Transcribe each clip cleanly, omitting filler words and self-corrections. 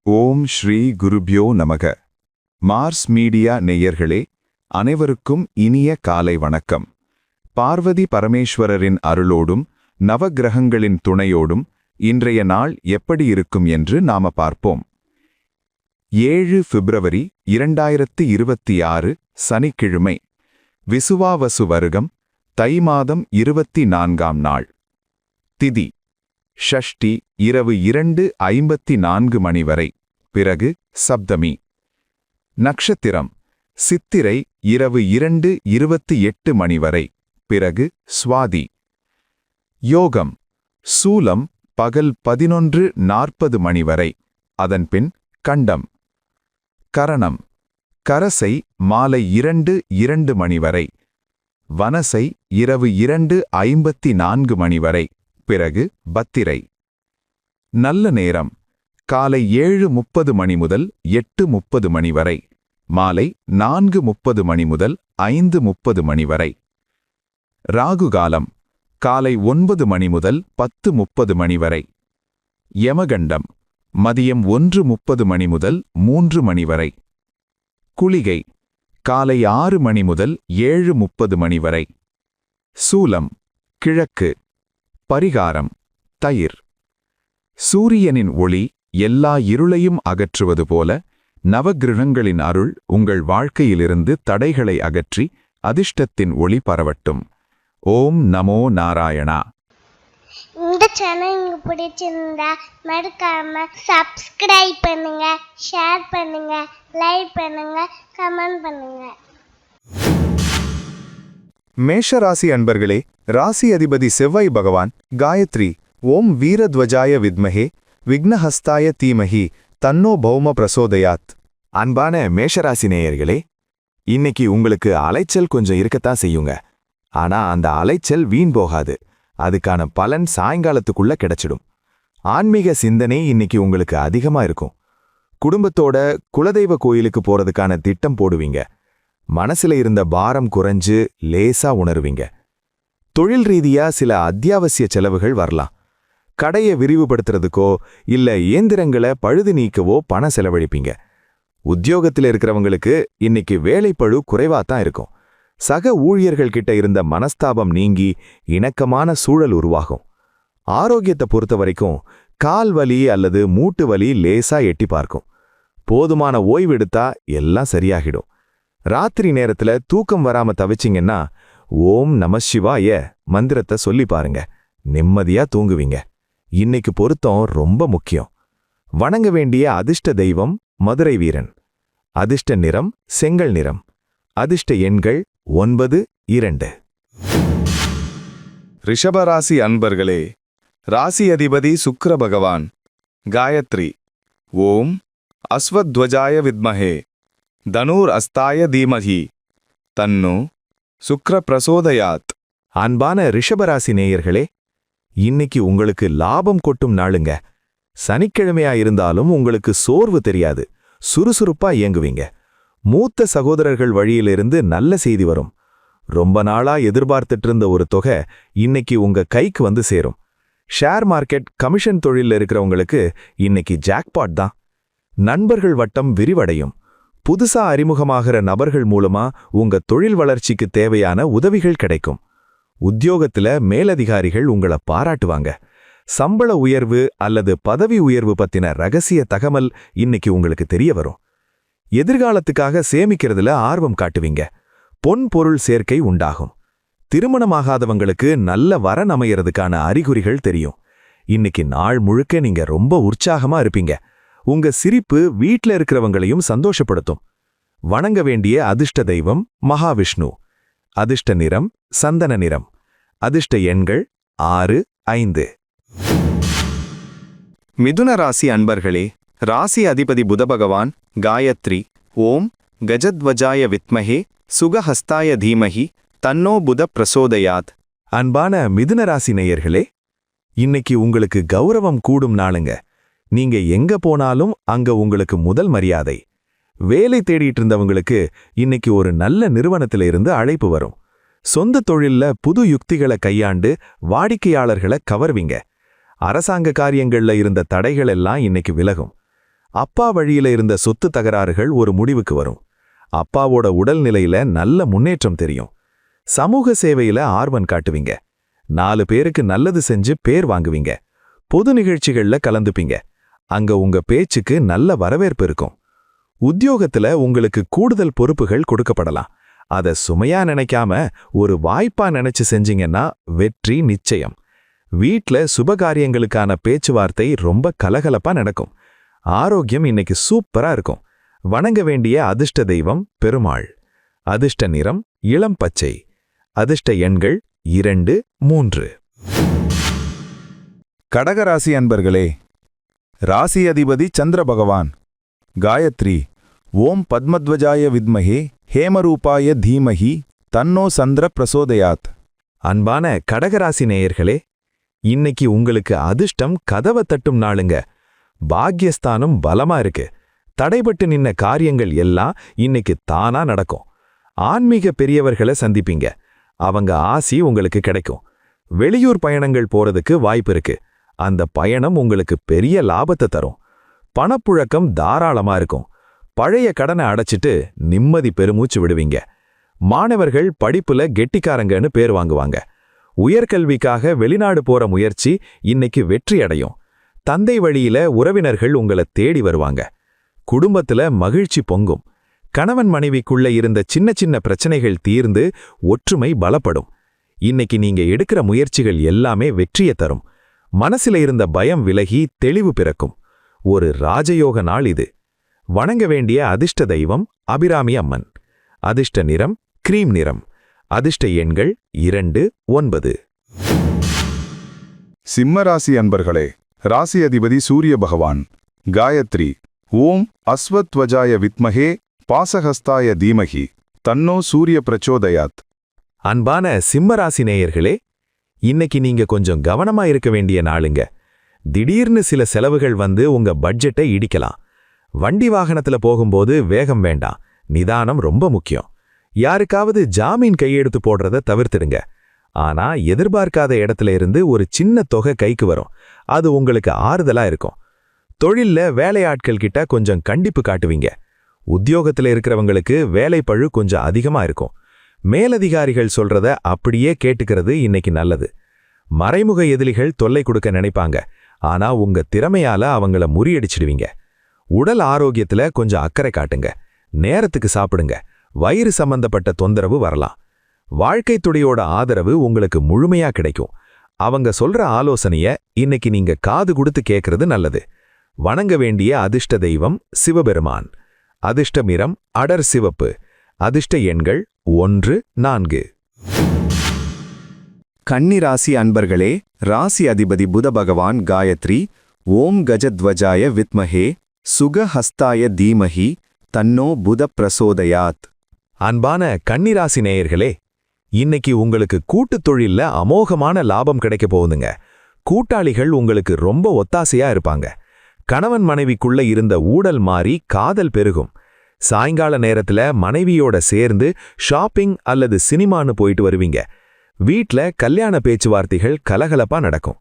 ஓம் ஸ்ரீ குருப்யோ நமக. Mars media நேயர்களே, அனைவருக்கும் இனிய காலை வணக்கம். பார்வதி பரமேஸ்வரரின் அருளோடும் நவக்கிரகங்களின் துணையோடும் இன்றைய நாள் எப்படி இருக்கும் என்று நாம பார்ப்போம். 7 பிப்ரவரி 2026 சனிக்கிழமை, விசுவாவசு வருகம், தை மாதம் 24ஆம் நாள். திதி ஷஷ்டி இரவு 2:54 மணி வரை, பிறகு சப்தமி. நக்ஷத்திரம் சித்திரை இரவு 2:28 மணி வரை, பிறகு ஸ்வாதி. யோகம் சூலம் பகல் 11:40 மணி வரை, அதன்பின் கண்டம். கரணம் கரசை மாலை 2:02 மணி வரை, வனசை இரவு 2:54 மணி வரை, பிறகு பத்திரை. நல்ல நேரம் காலை 7:30 மணி முதல் 8:30 மணி வரை, மாலை 4:30 மணி முதல் 5:30 மணி வரை. ராகுகாலம் காலை 9 மணி முதல் 10:30 மணி வரை. யமகண்டம் மதியம் 1:30 மணி முதல் 3 மணி வரை. குளிகை காலை 6 மணி முதல் 7:30 மணி வரை. சூலம் கிழக்கு. பரிகாரம் தயிர். சூரியனின் ஒளி எல்லா இருளையும் அகற்றுவது போல நவக்கிரகங்களின் அருள் உங்கள் வாழ்க்கையிலிருந்து தடைகளை அகற்றி அதிர்ஷ்டத்தின் ஒளி பரவட்டும். ஓம் நமோ நாராயணா. இந்த சேனல் உங்களுக்கு பிடிச்சிருந்தா மறக்காம சப்ஸ்கிரைப் பண்ணுங்க, ஷேர் பண்ணுங்க, லைக் பண்ணுங்க, கமெண்ட் பண்ணுங்க. மேஷராசி அன்பர்களே, ராசி அதிபதி செவ்வாய் பகவான் காயத்ரி ஓம் வீரத்வஜாய வித்மஹே விக்னஹஸ்தாய தீமஹி தன்னோ பௌம பிரசோதயாத். அன்பான மேஷராசி நேயர்களே, இன்னைக்கு உங்களுக்கு அலைச்சல் கொஞ்சம் இருக்கத்தான் செய்யுங்க. ஆனா அந்த அலைச்சல் வீண் போகாது. அதுக்கான பலன் சாயங்காலத்துக்குள்ள கிடைச்சிடும். ஆன்மீக சிந்தனை இன்னைக்கு உங்களுக்கு அதிகமா இருக்கும். குடும்பத்தோட குலதெய்வ கோயிலுக்கு போறதுக்கான திட்டம் போடுவீங்க. மனசுல இருந்த பாரம் குறைஞ்சு லேசா உணருவீங்க. தொழில் ரீதியா சில அத்தியாவசிய செலவுகள் வரலாம். கடையை விரிவுபடுத்துறதுக்கோ இல்ல இயந்திரங்களை பழுது நீக்கவோ பணம் செலவழிப்பீங்க. உத்தியோகத்தில் இருக்கிறவங்களுக்கு இன்னைக்கு வேலைப்பழு குறைவாத்தான் இருக்கும். சக ஊழியர்கள் கிட்ட இருந்த மனஸ்தாபம் நீங்கி இணக்கமான சூழல் உருவாகும். ஆரோக்கியத்தை பொறுத்த வரைக்கும் கால் வலி அல்லது மூட்டு வலி லேசா எட்டி பார்க்கும். போதுமான ஓய்வெடுத்தா எல்லாம் சரியாகிடும். ராத்திரி நேரத்துல தூக்கம் வராம தவிச்சிங்கன்னா ஓம் நமசிவாய மந்திரத்தை சொல்லி பாருங்க. நிம்மதியா தூங்குவீங்க. இன்னைக்கு பொருத்தம் ரொம்ப முக்கியம். வணங்க வேண்டிய அதிர்ஷ்ட தெய்வம் மதுரை வீரன். அதிர்ஷ்ட நிறம் செங்கல் நிறம். அதிர்ஷ்ட எண்கள் 9, 2. ரிஷபராசி அன்பர்களே, ராசி அதிபதி சுக்கிர பகவான் காயத்ரி ஓம் அஸ்வத்வஜாய வித்மஹே தனூர் அஸ்தாய தீமஹி தன்னு சுக்ர பிரசோதயாத். அன்பான ரிஷபராசி நேயர்களே, இன்னைக்கு உங்களுக்கு லாபம் கொட்டும் நாளுங்க. சனிக்கிழமையா இருந்தாலும் உங்களுக்கு சோர்வு தெரியாது. சுறுசுறுப்பா இயங்குவீங்க. மூத்த சகோதரர்கள் வழியிலிருந்து நல்ல செய்தி வரும். ரொம்ப நாளா எதிர்பார்த்துட்டு இருந்த ஒரு தொகை இன்னைக்கு உங்க கைக்கு வந்து சேரும். ஷேர் மார்க்கெட் கமிஷன் தொழில்ல இருக்கிறவங்களுக்கு இன்னைக்கு ஜாக்பாட் தான். நண்பர்கள் வட்டம் விரிவடையும். புதுசா அறிமுகமாகிற நபர்கள் மூலமா உங்க தொழில் வளர்ச்சிக்கு தேவையான உதவிகள் கிடைக்கும். உத்தியோகத்துல மேலதிகாரிகள் உங்களை பாராட்டுவாங்க. சம்பள உயர்வு அல்லது பதவி உயர்வு பத்தின ரகசிய தகவல் இன்னைக்கு உங்களுக்கு தெரிய வரும். எதிர்காலத்துக்காக சேமிக்கிறதுல ஆர்வம் காட்டுவீங்க. பொன் பொருள் சேர்க்கை உண்டாகும். திருமணமாகாதவங்களுக்கு நல்ல வரன் அமையறதுக்கான அறிகுறிகள் தெரியும். இன்னைக்கு நாள் முழுக்க நீங்க ரொம்ப உற்சாகமா இருப்பீங்க. உங்க சிரிப்பு வீட்ல இருக்கிறவங்களையும் சந்தோஷப்படுத்தும். வணங்க வேண்டிய அதிர்ஷ்ட தெய்வம் மகாவிஷ்ணு. அதிர்ஷ்ட நிறம் சந்தன நிறம். அதிர்ஷ்ட எண்கள் 6, 5. மிதுன ராசி அன்பர்களே, ராசி அதிபதி புத பகவான் காயத்ரி ஓம் கஜத்வஜாய வித்மஹே சுகஹஸ்தாய தீமஹி தன்னோ புத பிரசோதயாத். அன்பான மிதுன ராசி நேயர்களே, இன்னைக்கு உங்களுக்கு கௌரவம் கூடும் நாளுங்க. நீங்க எங்க போனாலும் அங்க உங்களுக்கு முதல் மரியாதை. வேலை தேடிட்டு இருந்தவங்களுக்கு இன்னைக்கு ஒரு நல்ல நிறுவனத்தில இருந்து அழைப்பு வரும். சொந்த தொழில்ல புது யுக்திகளை கையாண்டு வாடிக்கையாளர்களை கவர்வீங்க. அரசாங்க காரியங்கள்ல இருந்த தடைகள் எல்லாம் இன்னைக்கு விலகும். அப்பா வழியில இருந்த சொத்து தகராறுகள் ஒரு முடிவுக்கு வரும். அப்பாவோட உடல்நிலையில நல்ல முன்னேற்றம் தெரியும். சமூக சேவையில ஆர்வம் காட்டுவீங்க. 4 பேருக்கு நல்லது செஞ்சு பேர் வாங்குவீங்க. பொது நிகழ்ச்சிகள்ல கலந்துப்பீங்க. அங்க உங்க பேச்சுக்கு நல்ல வரவேற்பு இருக்கும். உத்தியோகத்துல உங்களுக்கு கூடுதல் பொறுப்புகள் கொடுக்கப்படலாம். அத சுமையா நினைக்காம ஒரு வாய்ப்பா நினைச்சு செஞ்சீங்கன்னா வெற்றி நிச்சயம். வீட்ல சுபகாரியங்களுக்கான பேச்சுவார்த்தை ரொம்ப கலகலப்பா நடக்கும். ஆரோக்கியம் இன்னைக்கு சூப்பரா இருக்கும். வணங்க வேண்டிய அதிர்ஷ்ட தெய்வம் பெருமாள். அதிர்ஷ்ட நிறம் இளம் பச்சை. அதிர்ஷ்ட எண்கள் 2, 3. கடகராசி அன்பர்களே, ராசி அதிபதி சந்திர பகவான். காயத்ரி. ஓம் பத்மத்வஜாய வித்மஹே ஹேமரூபாய தீமஹி தன்னோ சந்திர பிரசோதயாத். அன்பான கடகராசி நேயர்களே, இன்னைக்கு உங்களுக்கு அதிர்ஷ்டம் கதவை தட்டும் நாளுங்க. பாக்யஸ்தானம் பலமா இருக்கு. தடைபட்டு நின்ன காரியங்கள் எல்லாம் இன்னைக்கு தானா நடக்கும். ஆன்மீக பெரியவர்களை சந்திப்பீங்க. அவங்க ஆசி உங்களுக்கு கிடைக்கும். வெளியூர் பயணங்கள் போறதுக்கு வாய்ப்பு இருக்கு. அந்த பயணம் உங்களுக்கு பெரிய லாபத்தை தரும். பணப்புழக்கம் தாராளமா இருக்கும். பழைய கடனை அடைச்சிட்டு நிம்மதி பெருமூச்சு விடுவீங்க. மாணவர்கள் படிப்புல கெட்டிக்காரங்கன்னு பேர் வாங்குவாங்க. உயர்கல்விக்காக வெளிநாடு போற முயற்சி இன்னைக்கு வெற்றி அடையும். தந்தை வழியில உறவினர்கள் உங்களை தேடி வருவாங்க. குடும்பத்துல மகிழ்ச்சி பொங்கும். கணவன் மனைவிக்குள்ள இருந்த சின்ன சின்ன பிரச்சனைகள் தீர்ந்து ஒற்றுமை பலப்படும். இன்னைக்கு நீங்க எடுக்கிற முயற்சிகள் எல்லாமே வெற்றியை தரும். மனசுல இருந்த பயம் விலகி தெளிவு பிறக்கும். ஒரு ராஜயோக நாள் இது. வணங்க வேண்டிய அதிர்ஷ்ட தெய்வம் அபிராமி அம்மன். அதிர்ஷ்ட நிறம் கிரீம் நிறம். அதிர்ஷ்ட எண்கள் 2, 9. சிம்மராசி அன்பர்களே, ராசி அதிபதி சூரிய பகவான். காயத்ரி. ஓம் அஸ்வத்வஜாய வித்மஹே பாசஹஸ்தாய தீமஹி தன்னோ சூரிய பிரச்சோதயாத். அன்பான சிம்மராசி நேயர்களே, இன்னைக்கு நீங்க கொஞ்சம் கவனமா இருக்க வேண்டிய நாளுங்க. திடீர்னு சில செலவுகள் வந்து உங்க பட்ஜெட்டை இடிக்கலாம். வண்டி வாகனத்துல போகும்போது வேகம் வேண்டாம். நிதானம் ரொம்ப முக்கியம். யாருக்காவது ஜாமீன் கையெழுத்து போடுறத தவிர்த்திடுங்க. ஆனா எதிர்பார்க்காத இடத்துல இருந்து ஒரு சின்ன தொகை கைக்கு வரும். அது உங்களுக்கு ஆறுதலா இருக்கும். தொழில்ல வேலையாட்கள் கிட்ட கொஞ்சம் கண்டிப்பு காட்டுவீங்க. உத்தியோகத்துல இருக்கிறவங்களுக்கு வேலைப்பழு கொஞ்சம் அதிகமா இருக்கும். மேலதிகாரிகள் சொல்றத அப்படியே கேட்டுக்கிறது இன்னைக்கு நல்லது. மறைமுக எதிரிகள் தொல்லை கொடுக்க நினைப்பாங்க. ஆனா உங்க திறமையால அவங்கள முறியடிச்சிடுவீங்க. உடல் ஆரோக்கியத்துல கொஞ்சம் அக்கறை காட்டுங்க. நேரத்துக்கு சாப்பிடுங்க. வயிறு சம்பந்தப்பட்ட தொந்தரவு வரலாம். வாழ்க்கை துணையோட ஆதரவு உங்களுக்கு முழுமையா கிடைக்கும். அவங்க சொல்ற ஆலோசனைய இன்னைக்கு நீங்க காது கொடுத்து கேட்கறது நல்லது. வணங்க வேண்டிய அதிர்ஷ்ட தெய்வம் சிவபெருமான். அதிர்ஷ்ட நிறம் அடர் சிவப்பு. அதிர்ஷ்ட எண்கள் 1, 4. கன்னிராசி அன்பர்களே, ராசி அதிபதி புத பகவான். காயத்ரி. ஓம் கஜத்வஜாய வித்மஹே சுகஹஸ்தாய தீமஹி தன்னோ புத பிரசோதயாத். அன்பான கன்னிராசி நேயர்களே, இன்னைக்கு உங்களுக்கு கூட்டுத் தொழில்ல அமோகமான லாபம் கிடைக்க போகுதுங்க. கூட்டாளிகள் உங்களுக்கு ரொம்ப ஒத்தாசையா இருப்பாங்க. கணவன் மனைவிக்குள்ள இருந்த ஊடல் மாறி காதல் பெருகும். சாயங்கால நேரத்துல மனைவியோட சேர்ந்து ஷாப்பிங் அல்லது சினிமான்னு போயிட்டு வருவீங்க. வீட்ல கல்யாண பேச்சுவார்த்தைகள் கலகலப்பா நடக்கும்.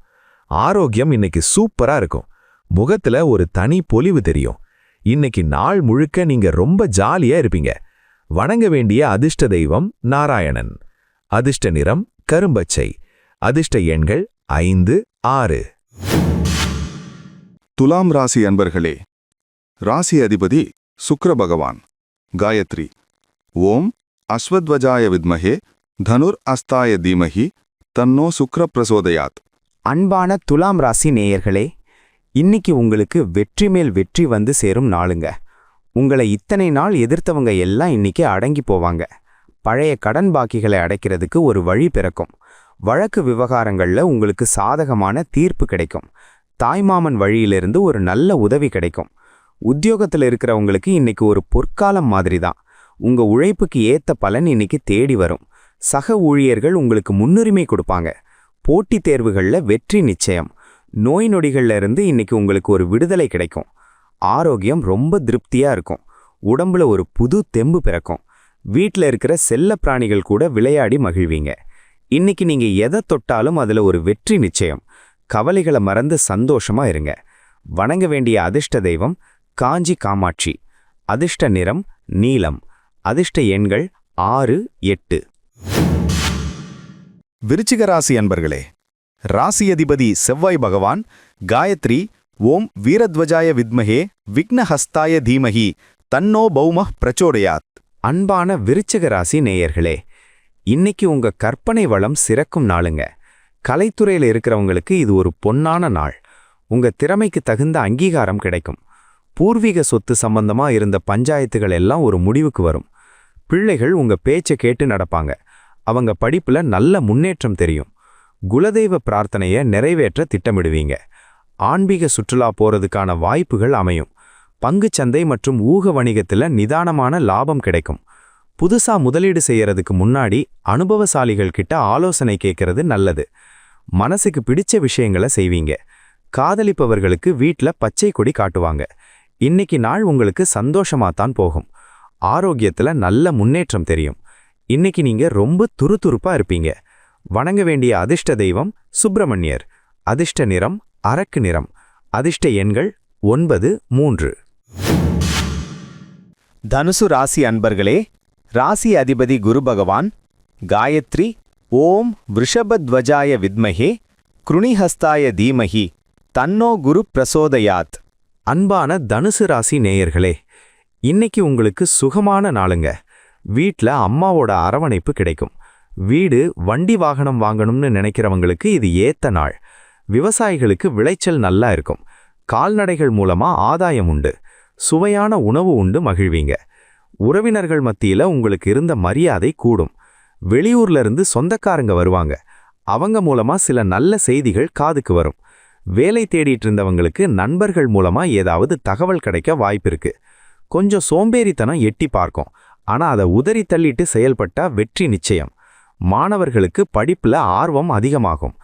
ஆரோக்கியம் இன்னைக்கு சூப்பரா இருக்கும். முகத்துல ஒரு தனி பொலிவு தெரியும். இன்னைக்கு நாள் முழுக்க நீங்க ரொம்ப ஜாலியா இருப்பீங்க. வணங்க வேண்டிய அதிர்ஷ்ட தெய்வம் நாராயணன். அதிர்ஷ்ட நிறம் கரும்பச்சை. அதிர்ஷ்ட எண்கள் 5, 6. துலாம் ராசி அன்பர்களே, ராசி அதிபதி சுக்கிர பகவான். காயத்ரி. ஓம் அஸ்வத்வஜாய வித்மஹே தனுர் அஸ்தாய தீமஹி தன்னோ சுக்கிர பிரசோதயாத். அன்பான துலாம் ராசி நேயர்களே, இன்னைக்கு உங்களுக்கு வெற்றி மேல் வெற்றி வந்து சேரும் நாளுங்க. உங்களை இத்தனை நாள் எதிர்த்தவங்க எல்லாம் இன்னைக்கு அடங்கி போவாங்க. பழைய கடன் பாக்கிகளை அடைக்கிறதுக்கு ஒரு வழி பிறக்கும். வழக்கு விவகாரங்கள்ல உங்களுக்கு சாதகமான தீர்ப்பு கிடைக்கும். தாய்மாமன் வழியிலிருந்து ஒரு நல்ல உதவி கிடைக்கும். உத்தியோகத்தில் இருக்கிறவங்களுக்கு இன்னைக்கு ஒரு பொற்காலம் மாதிரி தான். உங்க உழைப்புக்கு ஏத்த பலன் இன்னைக்கு தேடி வரும். சக ஊழியர்கள் உங்களுக்கு முன்னுரிமை கொடுப்பாங்க. போட்டித் தேர்வுகளில் வெற்றி நிச்சயம். நோய் நொடிகள்ல இருந்து இன்னைக்கு உங்களுக்கு ஒரு விடுதலை கிடைக்கும். ஆரோக்கியம் ரொம்ப திருப்தியா இருக்கும். உடம்புல ஒரு புது தெம்பு பிறக்கும். வீட்டில் இருக்கிற செல்ல பிராணிகள் கூட விளையாடி மகிழ்வீங்க. இன்னைக்கு நீங்க எதை தொட்டாலும் அதுல ஒரு வெற்றி நிச்சயம். கவலைகளை மறந்து சந்தோஷமா இருங்க. வணங்க வேண்டிய அதிர்ஷ்ட தெய்வம் காஞ்சி காமாட்சி. அதிர்ஷ்ட நிறம் நீலம். அதிர்ஷ்ட எண்கள் 6, 8. விருச்சிக ராசி அன்பர்களே, ராசி அதிபதி செவ்வாய் பகவான் காயத்ரி ஓம் வீரத்வஜாய வித்மஹே விக்னஹஸ்தாய தீமஹி தன்னோ பௌமः பிரச்சோடயாத். அன்பான விருச்சிக ராசி நேயர்களே, இன்னைக்கு உங்க கற்பனை வளம் சிறக்கும் நாளுங்க. கலைத்துறையில இருக்கிறவங்களுக்கு இது ஒரு பொன்னான நாள். உங்க திறமைக்கு தகுந்த அங்கீகாரம் கிடைக்கும். பூர்வீக சொத்து சம்பந்தமா இருந்த பஞ்சாயத்துகள் எல்லாம் ஒரு முடிவுக்கு வரும். பிள்ளைகள் உங்க பேச்சை கேட்டு நடப்பாங்க. அவங்க படிப்புல நல்ல முன்னேற்றம் தெரியும். குலதெய்வ பிரார்த்தனையை நிறைவேற்ற திட்டமிடுவீங்க. ஆன்மீக சுற்றுலா போறதுக்கான வாய்ப்புகள் அமையும். பங்குச்சந்தை மற்றும் ஊக வணிகத்துல நிதானமான லாபம் கிடைக்கும். புதுசா முதலீடு செய்யறதுக்கு முன்னாடி அனுபவசாலிகள் கிட்ட ஆலோசனை கேட்கறது நல்லது. மனசுக்கு பிடிச்ச விஷயங்களை செய்வீங்க. காதலிப்பவர்களுக்கு வீட்ல பச்சை கொடி காட்டுவாங்க. இன்னைக்கு நாள் உங்களுக்கு சந்தோஷமாத்தான் போகும். ஆரோக்கியத்துல நல்ல முன்னேற்றம் தெரியும். இன்னைக்கு நீங்க ரொம்ப துருதுருப்பா இருப்பீங்க. வணங்க வேண்டிய அதிர்ஷ்ட தெய்வம் சுப்பிரமணியர். அதிர்ஷ்ட நிறம் அரக்கு நிறம். அதிர்ஷ்ட எண்கள் 9, 3. தனுசு ராசி அன்பர்களே, ராசி அதிபதி குரு பகவான் காயத்ரி ஓம் விருஷபத்வஜாய வித்மஹே கிருணிஹஸ்தாய தீமஹி தன்னோ குரு பிரசோதயாத். அன்பான தனுசு ராசி நேயர்களே, இன்னைக்கு உங்களுக்கு சுகமான நாளுங்க. வீட்ல அம்மாவோட அரவணைப்பு கிடைக்கும். வீடு வண்டி வாகனம் வாங்கணும்னு நினைக்கிறவங்களுக்கு இது ஏத்த நாள். விவசாயிகளுக்கு விளைச்சல் நல்லா இருக்கும். கால்நடைகள் மூலமா ஆதாயம் உண்டு. சுவையான உணவு உண்டு மகிழ்வீங்க. உறவினர்கள் மத்தியில உங்களுக்கு இருந்த மரியாதை கூடும். வெளியூர்ல இருந்து சொந்தக்காரங்க வருவாங்க. அவங்க மூலமா சில நல்ல செய்திகள் காதுக்கு வரும். வேலை தேடிட்டு இருந்தவங்களுக்கு நண்பர்கள் மூலமா ஏதாவது தகவல் கிடைக்க வாய்ப்பிருக்கு. கொஞ்சம் சோம்பேறித்தனம் எட்டி பார்க்கும். ஆனா அதை உதறி தள்ளிட்டு செயல்பட்டா வெற்றி நிச்சயம். மாணவர்களுக்கு படிப்புல ஆர்வம் அதிகமாகும்.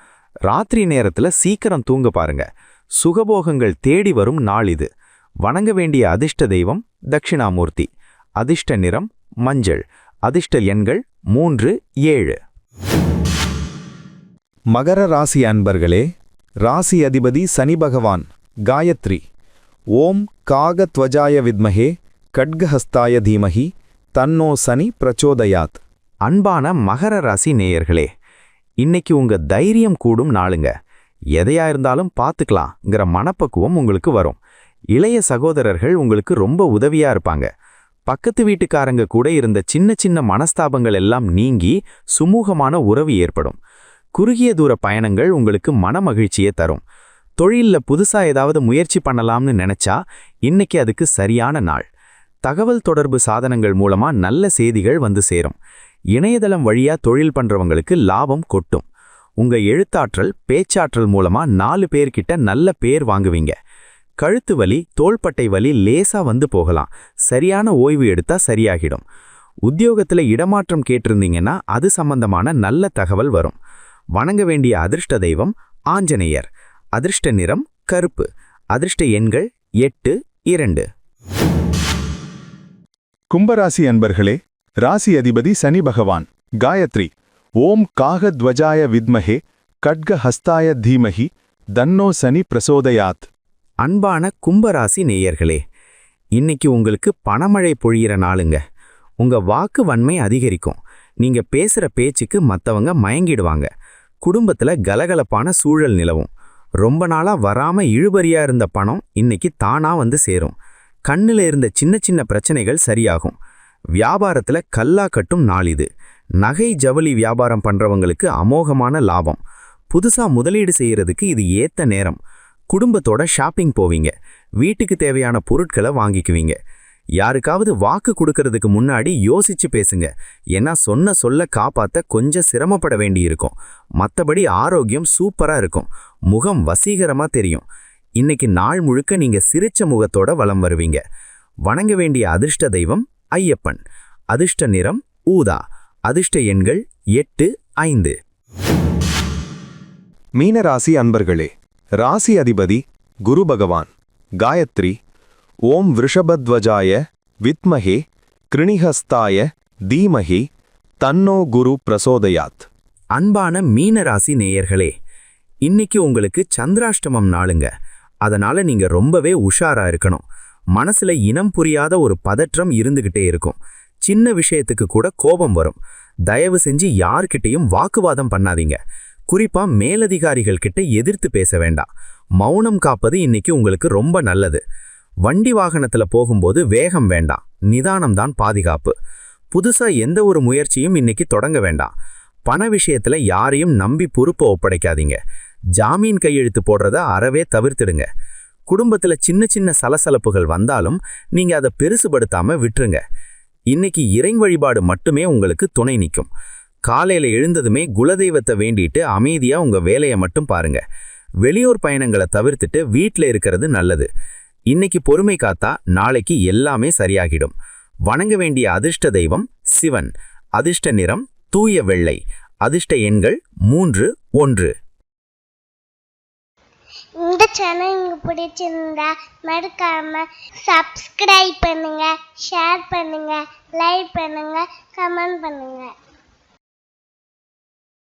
ராத்திரி நேரத்துல சீக்கிரம் தூங்க பாருங்க. சுகபோகங்கள் தேடி வரும் நாள் இது. வணங்க வேண்டிய அதிர்ஷ்ட தெய்வம் தட்சிணாமூர்த்தி. அதிர்ஷ்ட நிறம் மஞ்சள். அதிர்ஷ்ட எண்கள் 3, 7. மகர ராசி அன்பர்களே, ராசி அதிபதி சனி பகவான் காயத்ரி ஓம் காகத்வஜாய வித்மஹே கட்கஹஸ்தாய தீமஹி தன்னோ சனி பிரச்சோதயாத். அன்பான மகர ராசி நேயர்களே, இன்னைக்கு உங்க தைரியம் கூடும் நாளுங்க. எதையா இருந்தாலும் பார்த்துக்கலாம்ங்கிற மனப்பக்குவம் உங்களுக்கு வரும். இளைய சகோதரர்கள் உங்களுக்கு ரொம்ப உதவியா இருப்பாங்க. பக்கத்து வீட்டுக்காரங்க கூட இருந்த சின்ன சின்ன மனஸ்தாபங்கள் எல்லாம் நீங்கி சுமூகமான உறவு ஏற்படும். குறுகிய தூர பயணங்கள் உங்களுக்கு மனமகிழ்ச்சியை தரும். தொழில்ல புதுசா ஏதாவது முயற்சி பண்ணலாம்னு நினைச்சா இன்னைக்கு அதுக்கு சரியான நாள். தகவல் தொடர்பு சாதனங்கள் மூலமா நல்ல செய்திகள் வந்து சேரும். இணையதளம் வழியா தொழில் பண்றவங்களுக்கு லாபம் கொட்டும். உங்க எழுத்தாற்றல் பேச்சாற்றல் மூலமா 4 பேர்கிட்ட நல்ல பேர் வாங்குவீங்க. கழுத்து வலி தோள்பட்டை வலி லேசா வந்து போகலாம். சரியான ஓய்வு எடுத்தா சரியாகிடும். உத்தியோகத்துல இடமாற்றம் கேட்டிருந்தீங்கன்னா அது சம்பந்தமான நல்ல தகவல் வரும். வணங்க வேண்டிய அதிர்ஷ்ட தெய்வம் ஆஞ்சநேயர். அதிர்ஷ்ட நிறம் கருப்பு. அதிர்ஷ்ட எண்கள் 8, 2. கும்பராசி அன்பர்களே, ராசி அதிபதி சனி பகவான் காயத்ரி ஓம் காகத்வஜாய வித்மஹே கட்கஹஸ்தாய தீமஹி தன்னோ சனி பிரசோதயாத். அன்பான கும்பராசி நேயர்களே, இன்னைக்கு உங்களுக்கு பணமழை பொழியிற நாளுங்க. உங்க வாக்கு வன்மை அதிகரிக்கும். நீங்க பேசுற பேச்சுக்கு மத்தவங்க மயங்கிடுவாங்க. குடும்பத்துல கலகலப்பான சூழல் நிலவும். ரொம்ப நாளா வராம இழுபறியா இருந்த பணம் இன்னைக்கு தானா வந்து சேரும். கண்ணுல இருந்த சின்ன சின்ன பிரச்சனைகள் சரியாகும். வியாபாரத்துல கல்லா கட்டும் நாள் இது. நகை ஜவுளி வியாபாரம் பண்றவங்களுக்கு அமோகமான லாபம். புதுசா முதலீடு செய்யறதுக்கு இது ஏத்த நேரம். குடும்பத்தோட ஷாப்பிங் போவீங்க. வீட்டுக்கு தேவையான பொருட்களை வாங்கிக்குவீங்க. யாருக்காவது வாக்கு கொடுக்கறதுக்கு முன்னாடி யோசிச்சு பேசுங்க. ஏன்னா சொன்ன சொல்ல காப்பாத்த கொஞ்சம் சிரமப்பட வேண்டியிருக்கும். மத்தபடி ஆரோக்கியம் சூப்பரா இருக்கும். முகம் வசீகரமா தெரியும். இன்னைக்கு நாள் முழுக்க நீங்க சிரிச்ச முகத்தோட வலம் வருவீங்க. வணங்க வேண்டிய அதிர்ஷ்ட தெய்வம் ஐயப்பன். அதிர்ஷ்ட நிறம் ஊதா. அதிர்ஷ்ட எண்கள் 8, 5. மீனராசி அன்பர்களே, ராசி அதிபதி குரு பகவான் காயத்ரி ஓம் விருஷபத்வஜாய வித்மஹே கிருணிஹஸ்தாய தீமஹி தன்னோ குரு பிரசோதயாத். அன்பான மீனராசி நேயர்களே, இன்னைக்கு உங்களுக்கு சந்திராஷ்டமம் நாளுங்க. அதனால நீங்க ரொம்பவே உஷாரா இருக்கணும். மனசுல இனம் புரியாத ஒரு பதற்றம் இருந்துகிட்டே இருக்கும். சின்ன விஷயத்துக்கு கூட கோபம் வரும். தயவு செஞ்சு யார்கிட்டயும் வாக்குவாதம் பண்ணாதீங்க. குறிப்பா மேலதிகாரிகள் கிட்ட எதிர்த்து பேச வேண்டாம். மௌனம் காப்பது இன்னைக்கு உங்களுக்கு ரொம்ப நல்லது. வண்டி வாகனத்துல போகும்போது வேகம் வேண்டாம், நிதானம்தான் பாதுகாப்பு. புதுசா எந்த ஒரு முயற்சியும் இன்னைக்கு தொடங்க வேண்டாம். பண விஷயத்துல யாரையும் நம்பி பொறுப்பை ஒப்படைக்காதீங்க. ஜாமீன் கையெழுத்து போடுறத அறவே தவிர்த்திடுங்க. குடும்பத்துல சின்ன சின்ன சலசலப்புகள் வந்தாலும் நீங்க அதை பெருசுபடுத்தாம விட்டுருங்க. இன்னைக்கு இறை வழிபாடு மட்டுமே உங்களுக்கு துணை நிற்கும். காலையில எழுந்ததுமே குலதெய்வத்தை வேண்டிட்டு அமைதியா உங்க வேலையை மட்டும் பாருங்க. வெளியூர் பயணங்களை தவிர்த்துட்டு வீட்டில் இருக்கிறது நல்லது. இன்னைக்கு பொறுமை காத்தா நாளைக்கு எல்லாமே சரியாகிடும். வணங்க வேண்டிய அதிர்ஷ்ட தெய்வம் சிவன். அதிர்ஷ்ட நிறம் தூய வெள்ளை. அதிர்ஷ்ட எண்கள் 3, 1. இந்த சேனல் உங்களுக்கு பிடிச்சிருந்தா மறக்காம சப்ஸ்கிரைப் பண்ணுங்க, ஷேர் பண்ணுங்க, லைக் பண்ணுங்க, கமெண்ட் பண்ணுங்க.